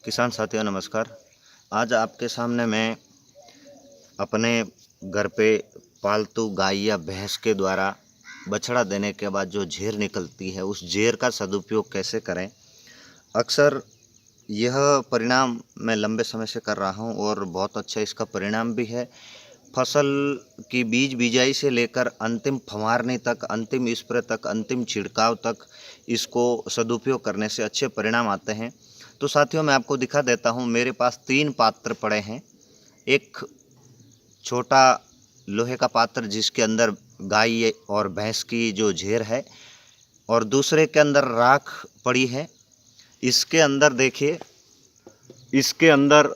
किसान साथियों नमस्कार। आज आपके सामने मैं अपने घर पे पालतू गाय या भैंस के द्वारा बछड़ा देने के बाद जो झेर निकलती है उस झेर का सदुपयोग कैसे करें। अक्सर यह परिणाम मैं लंबे समय से कर रहा हूं और बहुत अच्छा इसका परिणाम भी है। फसल की बीज बिजाई से लेकर अंतिम फंवारने तक, अंतिम स्प्रे तक, अंतिम छिड़काव तक इसको सदुपयोग करने से अच्छे परिणाम आते हैं। तो साथियों मैं आपको दिखा देता हूं, मेरे पास 3 पात्र पड़े हैं। एक छोटा लोहे का पात्र जिसके अंदर गाय और भैंस की जो झेर है, और दूसरे के अंदर राख पड़ी है। इसके अंदर देखिए, इसके अंदर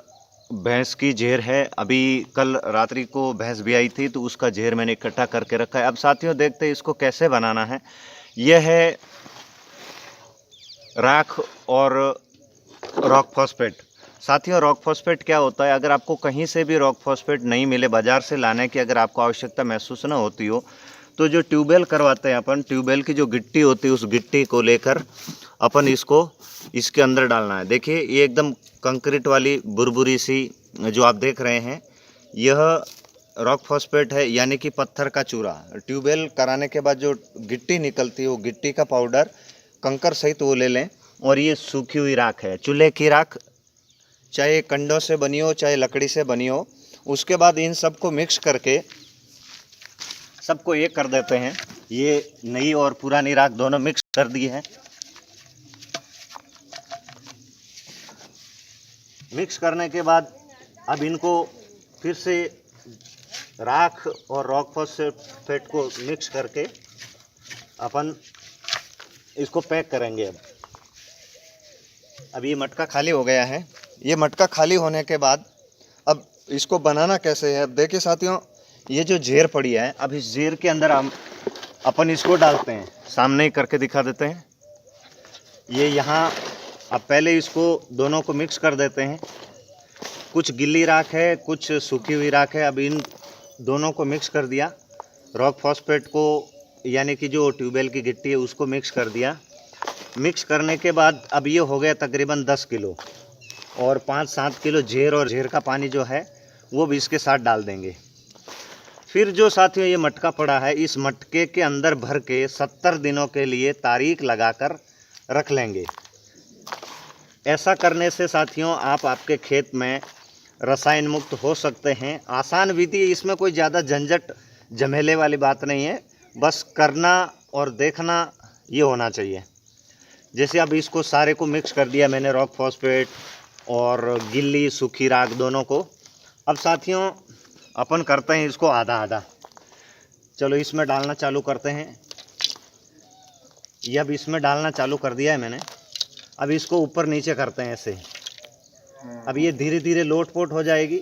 भैंस की झेर है। अभी कल रात्रि को भैंस भी आई थी तो उसका झेर मैंने इकट्ठा करके रखा है। अब साथियों देखते हैं इसको कैसे बनाना है। यह है राख और रॉक फॉस्फेट। साथियों रॉक फॉस्फेट क्या होता है, अगर आपको कहीं से भी रॉक फॉस्फेट नहीं मिले, बाज़ार से लाने की अगर आपको आवश्यकता महसूस न होती हो, तो जो ट्यूबवेल करवाते हैं अपन, ट्यूबवेल की जो गिट्टी होती है उस गिट्टी को लेकर अपन इसको इसके अंदर डालना है। देखिए ये एकदम कंक्रीट वाली बुरबुरी सी जो आप देख रहे हैं, यह रॉक फॉस्फेट है, यानी कि पत्थर का चूरा। ट्यूबवेल कराने के बाद जो गिट्टी निकलती है वो गिट्टी का पाउडर कंकर सहित वो ले लें। और ये सूखी हुई राख है, चूल्हे की राख, चाहे कंडों से बनी हो चाहे लकड़ी से बनी हो। उसके बाद इन सबको मिक्स करके सबको एक कर देते हैं। ये नई और पुरानी राख दोनों मिक्स कर दी है। मिक्स करने के बाद अब इनको फिर से राख और रॉक फॉस्फेट को मिक्स करके अपन इसको पैक करेंगे। अब ये मटका खाली हो गया है। ये मटका खाली होने के बाद अब इसको बनाना कैसे है। अब देखिए साथियों, ये जो झेर पड़ी है, अब इस झेर के अंदर हम अपन इसको डालते हैं। सामने ही करके दिखा देते हैं। ये यहाँ अब पहले इसको दोनों को मिक्स कर देते हैं। कुछ गिल्ली राख है, कुछ सूखी हुई राख है। अब इन दोनों को मिक्स कर दिया। रॉक फॉस्फेट को यानी कि जो ट्यूबवेल की गिट्टी है उसको मिक्स कर दिया। मिक्स करने के बाद अब ये हो गया तकरीबन 10 किलो, और 5-7 किलो झेर और झेर का पानी जो है वो भी इसके साथ डाल देंगे। फिर जो साथियों ये मटका पड़ा है, इस मटके के अंदर भर के 70 दिनों के लिए तारीख लगाकर रख लेंगे। ऐसा करने से साथियों आप आपके खेत में रसायन मुक्त हो सकते हैं। आसान विधि, इसमें कोई ज़्यादा झंझट झमेले वाली बात नहीं है, बस करना और देखना ये होना चाहिए। जैसे अब इसको सारे को मिक्स कर दिया मैंने, रॉक फॉस्फेट और गिल्ली सूखी राख दोनों को। अब साथियों अपन करते हैं इसको आधा आधा। चलो इसमें डालना चालू करते हैं। ये अब इसमें डालना चालू कर दिया है मैंने। अब इसको ऊपर नीचे करते हैं ऐसे। अब ये धीरे धीरे लोटपोट हो जाएगी।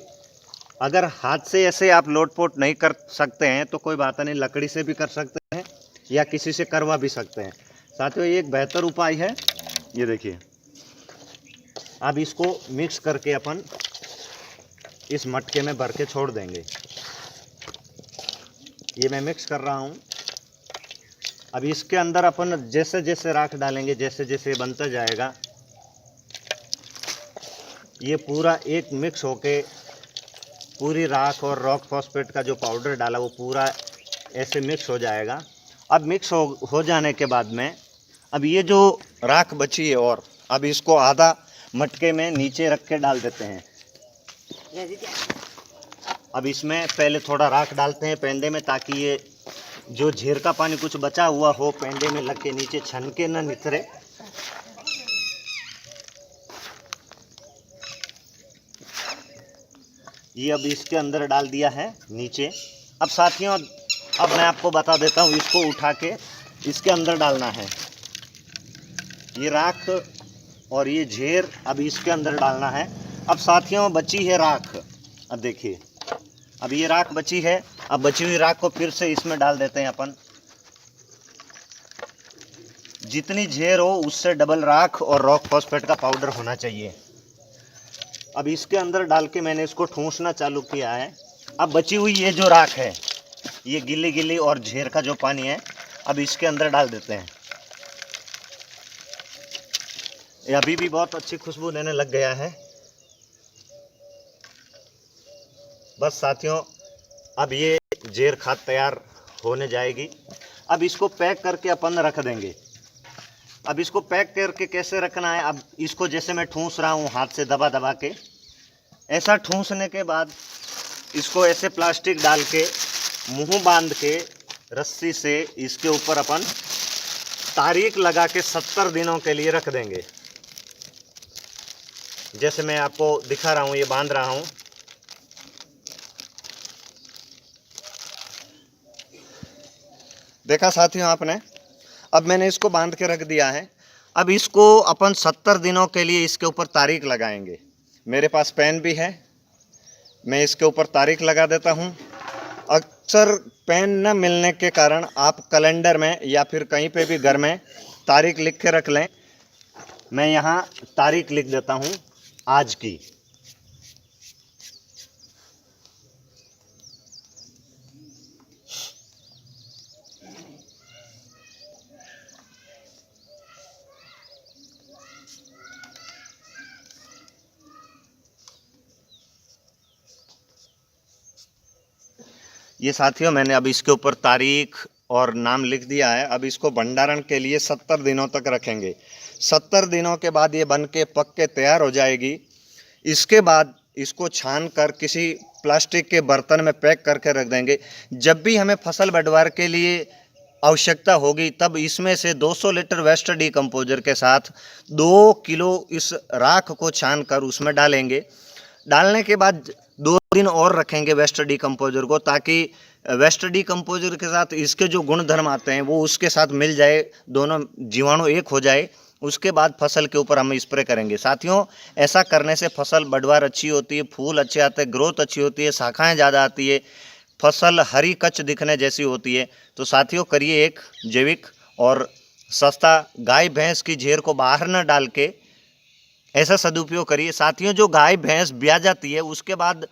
अगर हाथ से ऐसे आप लोटपोट नहीं कर सकते हैं तो कोई बात नहीं, लकड़ी से भी कर सकते हैं या किसी से करवा भी सकते हैं। साथियों ये एक बेहतर उपाय है। ये देखिए, अब इसको मिक्स करके अपन इस मटके में भर के छोड़ देंगे। ये मैं मिक्स कर रहा हूँ। अब इसके अंदर अपन जैसे जैसे राख डालेंगे, जैसे जैसे बनता जाएगा, ये पूरा एक मिक्स होके पूरी राख और रॉक फॉस्फेट का जो पाउडर डाला वो पूरा ऐसे मिक्स हो जाएगा। अब मिक्स हो जाने के बाद में अब ये जो राख बची है, और अब इसको आधा मटके में नीचे रख के डाल देते हैं। अब इसमें पहले थोड़ा राख डालते हैं पेंडे में, ताकि ये जो झीर का पानी कुछ बचा हुआ हो पेंडे में लग के नीचे छनके न नितरे। ये अब इसके अंदर डाल दिया है नीचे। अब साथियों अब मैं आपको बता देता हूँ, इसको उठा के इसके अंदर डालना है। ये राख और ये झेर अब इसके अंदर डालना है। अब साथियों बची है राख। अब देखिए, अब ये राख बची है। अब बची हुई राख को फिर से इसमें डाल देते हैं अपन। जितनी झेर हो उससे डबल राख और रॉक फॉस्फेट का पाउडर होना चाहिए। अब इसके अंदर डाल के मैंने इसको ठूंसना चालू किया है। अब बची हुई ये जो राख है, ये गिल्ली गिल्ली और झेर का जो पानी है, अब इसके अंदर डाल देते हैं। ये अभी भी बहुत अच्छी खुशबू देने लग गया है। बस साथियों, अब ये जेर खाद तैयार होने जाएगी। अब इसको पैक करके अपन रख देंगे। अब इसको पैक करके कैसे रखना है, अब इसको जैसे मैं ठूंस रहा हूँ हाथ से दबा दबा के, ऐसा ठूंसने के बाद इसको ऐसे प्लास्टिक डाल के मुंह बांध के रस्सी से इसके ऊपर अपन तारीख लगा के 70 दिनों के लिए रख देंगे। जैसे मैं आपको दिखा रहा हूँ, ये बांध रहा हूँ। देखा साथियों आपने, अब मैंने इसको बांध के रख दिया है। अब इसको अपन 70 दिनों के लिए इसके ऊपर तारीख लगाएंगे। मेरे पास पेन भी है, मैं इसके ऊपर तारीख लगा देता हूँ। अक्सर पेन न मिलने के कारण आप कैलेंडर में या फिर कहीं पे भी घर में तारीख लिख के रख लें। मैं यहाँ तारीख लिख देता हूँ आज की। ये साथियों, मैंने अब इसके ऊपर तारीख और नाम लिख दिया है। अब इसको भंडारण के लिए 70 दिनों तक रखेंगे। 70 दिनों के बाद ये बन के पक के तैयार हो जाएगी। इसके बाद इसको छान कर किसी प्लास्टिक के बर्तन में पैक करके रख देंगे। जब भी हमें फसल बढ़वार के लिए आवश्यकता होगी, तब इसमें से 200 लीटर वेस्ट डीकम्पोजर के साथ 2 किलो इस राख को छान कर उसमें डालेंगे। डालने के बाद 2 दिन और रखेंगे वेस्ट डीकम्पोजर को, ताकि वेस्ट डीकम्पोजर के साथ इसके जो गुण धर्म आते हैं वो उसके साथ मिल जाए, दोनों जीवाणु एक हो जाए। उसके बाद फसल के ऊपर हम स्प्रे करेंगे। साथियों, ऐसा करने से फसल बढ़वार अच्छी होती है, फूल अच्छे आते हैं, ग्रोथ अच्छी होती है, शाखाएं ज़्यादा आती है, फसल हरी कच्च दिखने जैसी होती है। तो साथियों, करिए एक जैविक और सस्ता गाय भैंस की झेर को बाहर न डाल के ऐसा सदुपयोग करिए। साथियों, जो गाय भैंस ब्याह जाती है उसके बाद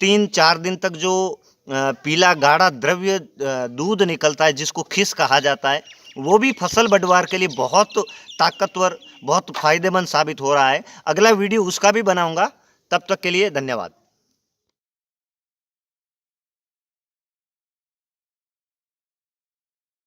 3-4 दिन तक जो पीला गाढ़ा द्रव्य दूध निकलता है, जिसको खिस कहा जाता है, वो भी फसल बढ़वार के लिए बहुत ताकतवर, बहुत फायदेमंद साबित हो रहा है। अगला वीडियो उसका भी बनाऊंगा। तब तक के लिए धन्यवाद।